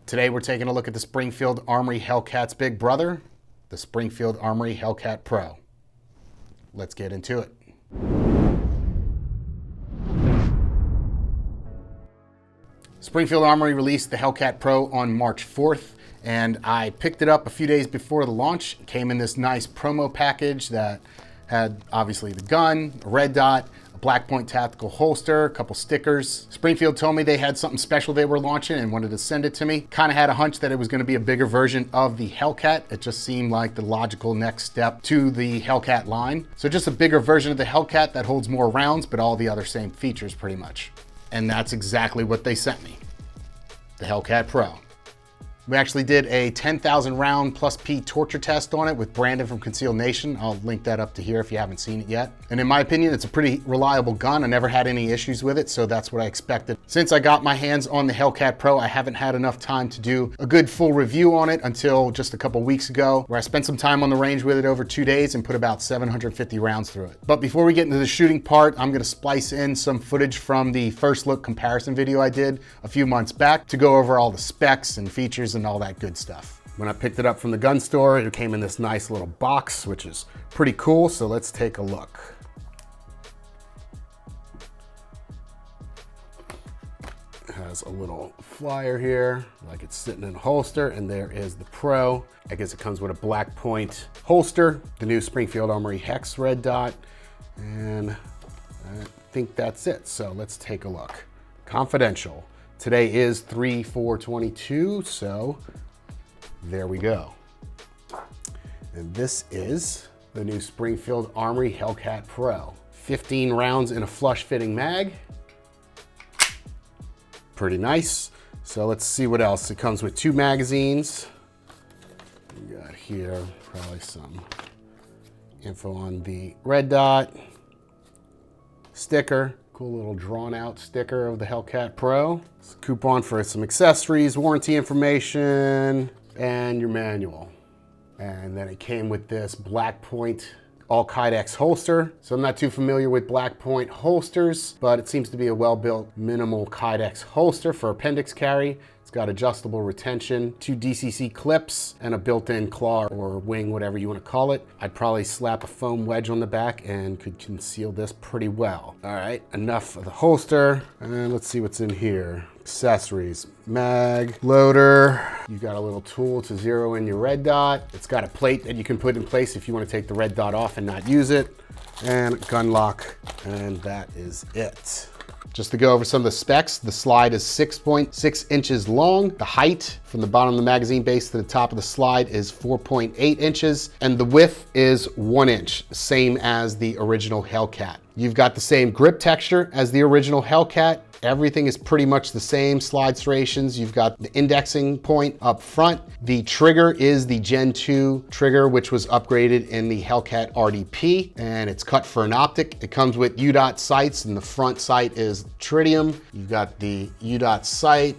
Today we're taking a look at the Springfield Armory Hellcat's big brother, the Springfield Armory Hellcat Pro. Let's get into it. Springfield Armory released the Hellcat Pro on March 4th, and I picked it up a few days before the launch. It came in this nice promo package that had obviously the gun, a red dot, a black point tactical holster, a couple stickers. Springfield told me they had something special they were launching and wanted to send it to me. Kind of had a hunch that it was going to be a bigger version of the Hellcat. It just seemed like the logical next step to the Hellcat line. So just a bigger version of the Hellcat that holds more rounds, but all the other same features pretty much. And that's exactly what they sent me, the Hellcat Pro. We actually did a 10,000 round plus P torture test on it with Brandon from Concealed Nation. I'll link that up to here if you haven't seen it yet. And in my opinion, it's a pretty reliable gun. I never had any issues with it, so that's what I expected. Since I got my hands on the Hellcat Pro, I haven't had enough time to do a good full review on it until just a couple weeks ago, where I spent some time on the range with it over 2 days and put about 750 rounds through it. But before we get into the shooting part, I'm gonna splice in some footage from the first look comparison video I did a few months back to go over all the specs and features and all that good stuff. When I picked it up from the gun store, it came in this nice little box, which is pretty cool. So let's take a look. It has a little flyer here, like it's sitting in a holster, and there is the Pro. I guess it comes with a black point holster, the new Springfield Armory Hex red dot, and I think that's it. So let's take a look. Confidential. Today is 3/4/22, so there we go. And this is the new Springfield Armory Hellcat Pro. 15 rounds in a flush fitting mag. Pretty nice. So let's see what else. It comes with 2 magazines. We got here probably some info on the red dot, sticker. Cool little drawn out sticker of the Hellcat Pro. It's a coupon for some accessories, warranty information, and your manual. And then it came with this black point all Kydex holster. So I'm not too familiar with black point holsters, but it seems to be a well-built minimal Kydex holster for appendix carry. It's got adjustable retention, 2 DCC clips, and a built-in claw or wing, whatever you want to call it. I'd probably slap a foam wedge on the back and could conceal this pretty well. All right, enough of the holster. And let's see what's in here. Accessories, mag, loader. You got a little tool to zero in your red dot. It's got a plate that you can put in place if you want to take the red dot off and not use it. And gun lock, and that is it. Just to go over some of the specs, the slide is 6.6 inches long. The height from the bottom of the magazine base to the top of the slide is 4.8 inches, and the width is 1 inch, same as the original Hellcat. You've got the same grip texture as the original Hellcat. Everything is pretty much the same, slide serrations. You've got the indexing point up front. The trigger is the Gen 2 trigger, which was upgraded in the Hellcat RDP, and it's cut for an optic. It comes with U-dot sights, and the front sight is tritium. You've got the U-dot sight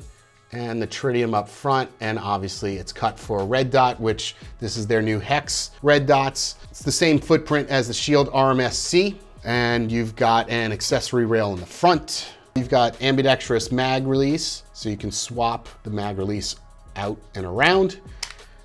and the tritium up front, and obviously it's cut for a red dot, which this is their new Hex red dots. It's the same footprint as the Shield RMSC, and you've got an accessory rail in the front. You've got ambidextrous mag release, so you can swap the mag release out and around.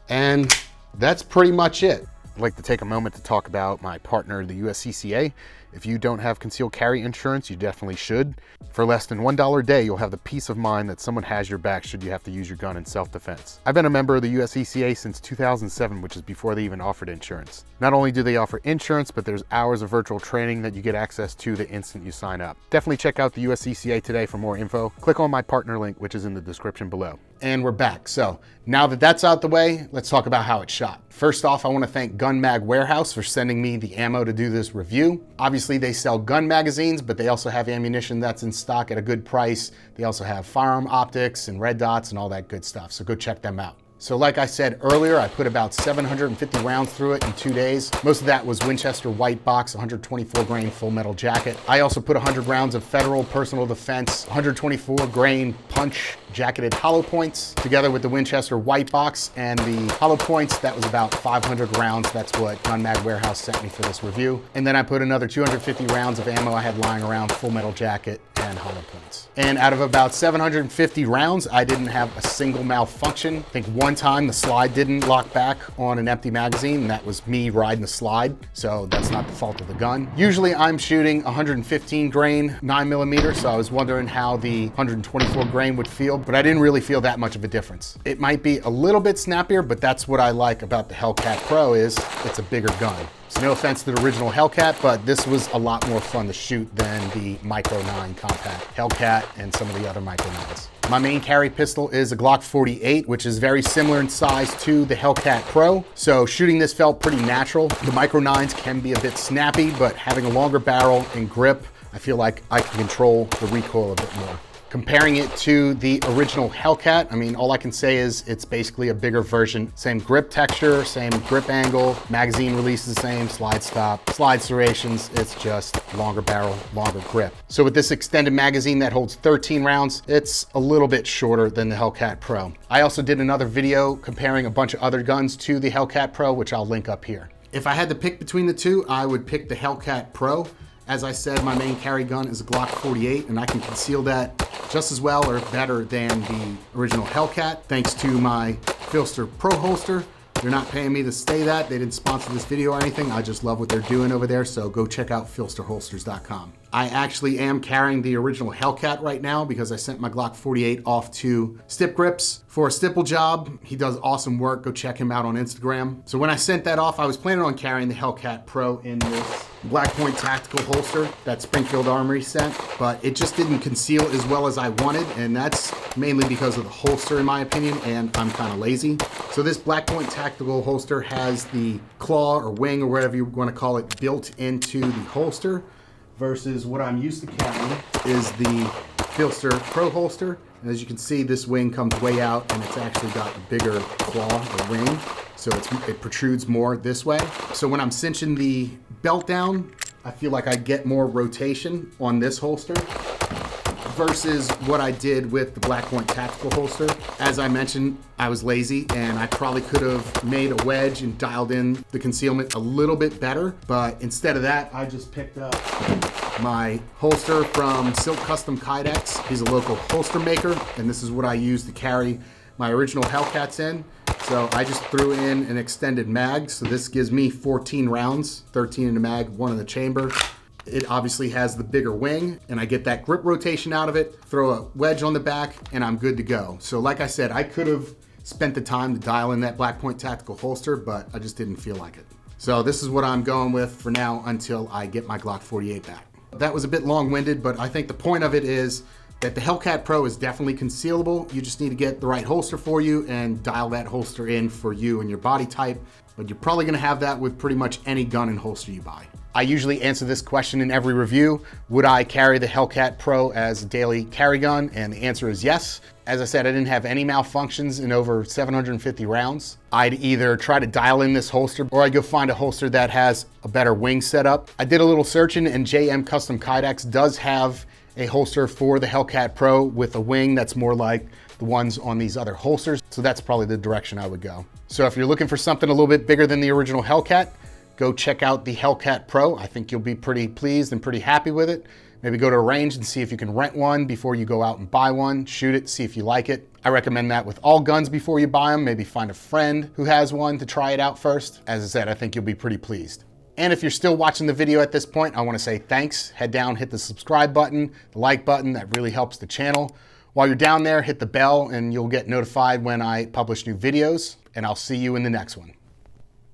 And that's pretty much it. I'd like to take a moment to talk about my partner, the USCCA. If you don't have concealed carry insurance, you definitely should. For less than $1 a day, you'll have the peace of mind that someone has your back should you have to use your gun in self-defense. I've been a member of the USCCA since 2007, which is before they even offered insurance. Not only do they offer insurance, but there's hours of virtual training that you get access to the instant you sign up. Definitely check out the USCCA today for more info. Click on my partner link, which is in the description below. And we're back. So now that that's out the way, let's talk about how it shot. First off, I want to thank Gun Mag Warehouse for sending me the ammo to do this review. Obviously, they sell gun magazines, but they also have ammunition that's in stock at a good price. They also have firearm optics and red dots and all that good stuff. So go check them out. So like I said earlier, I put about 750 rounds through it in 2 days. Most of that was Winchester white box, 124 grain full metal jacket. I also put 100 rounds of Federal Personal Defense, 124 grain punch jacketed hollow points together with the Winchester white box and the hollow points. That was about 500 rounds. That's what Gun Mag Warehouse sent me for this review. And then I put another 250 rounds of ammo I had lying around, full metal jacket, and 10 hollow points. And out of about 750 rounds, I didn't have a single malfunction. I think one time the slide didn't lock back on an empty magazine, and that was me riding the slide, so that's not the fault of the gun. Usually I'm shooting 115 grain 9mm, so I was wondering how the 124 grain would feel, but I didn't really feel that much of a difference. It might be a little bit snappier, but that's what I like about the Hellcat Pro is it's a bigger gun. So no offense to the original Hellcat, but this was a lot more fun to shoot than the Micro 9 compact Hellcat and some of the other Micro 9s. My main carry pistol is a Glock 48, which is very similar in size to the Hellcat Pro. So shooting this felt pretty natural. The Micro 9s can be a bit snappy, but having a longer barrel and grip, I feel like I can control the recoil a bit more. Comparing it to the original Hellcat, I mean, all I can say is it's basically a bigger version. Same grip texture, same grip angle, magazine release is the same, slide stop, slide serrations, it's just longer barrel, longer grip. So with this extended magazine that holds 13 rounds, it's a little bit shorter than the Hellcat Pro. I also did another video comparing a bunch of other guns to the Hellcat Pro, which I'll link up here. If I had to pick between the two, I would pick the Hellcat Pro. As I said, my main carry gun is a Glock 48, and I can conceal that just as well or better than the original Hellcat, thanks to my Filster Pro holster. They're not paying me to say that. They didn't sponsor this video or anything. I just love what they're doing over there, so go check out filsterholsters.com. I actually am carrying the original Hellcat right now because I sent my Glock 48 off to Stip Grips for a stipple job. He does awesome work. Go check him out on Instagram. So when I sent that off, I was planning on carrying the Hellcat Pro in this Black Point tactical holster that Springfield Armory sent, but it just didn't conceal as well as I wanted, and that's mainly because of the holster in my opinion, and I'm kind of lazy. So this Black Point tactical holster has the claw or wing or whatever you want to call it built into the holster, versus what I'm used to carrying is the Filster Pro holster. And as you can see, this wing comes way out and it's actually got a bigger claw or wing, so it protrudes more this way. So when I'm cinching the belt down, I feel like I get more rotation on this holster versus what I did with the Black Point tactical holster. As I mentioned, I was lazy and I probably could have made a wedge and dialed in the concealment a little bit better, but instead of that, I just picked up my holster from Silk Custom Kydex. He's a local holster maker, and this is what I use to carry my original Hellcats in. So I just threw in an extended mag, so this gives me 14 rounds, 13 in the mag, 1 in the chamber. It obviously has the bigger wing, and I get that grip rotation out of it, throw a wedge on the back, and I'm good to go. So like I said, I could have spent the time to dial in that Black Point tactical holster, but I just didn't feel like it. So this is what I'm going with for now until I get my Glock 48 back. That was a bit long-winded, but I think the point of it is that the Hellcat Pro is definitely concealable. You just need to get the right holster for you and dial that holster in for you and your body type. But you're probably gonna have that with pretty much any gun and holster you buy. I usually answer this question in every review. Would I carry the Hellcat Pro as a daily carry gun? And the answer is yes. As I said, I didn't have any malfunctions in over 750 rounds. I'd either try to dial in this holster or I'd go find a holster that has a better wing setup. I did a little searching and JM Custom Kydex does have a holster for the Hellcat Pro with a wing that's more like the ones on these other holsters. So that's probably the direction I would go. So if you're looking for something a little bit bigger than the original Hellcat, go check out the Hellcat Pro. I think you'll be pretty pleased and pretty happy with it. Maybe go to a range and see if you can rent one before you go out and buy one. Shoot it, see if you like it. I recommend that with all guns before you buy them. Maybe find a friend who has one to try it out first. As I said, I think you'll be pretty pleased. And if you're still watching the video at this point, I want to say thanks. Head down, hit the subscribe button, the like button. That really helps the channel. While you're down there, hit the bell and you'll get notified when I publish new videos. And I'll see you in the next one.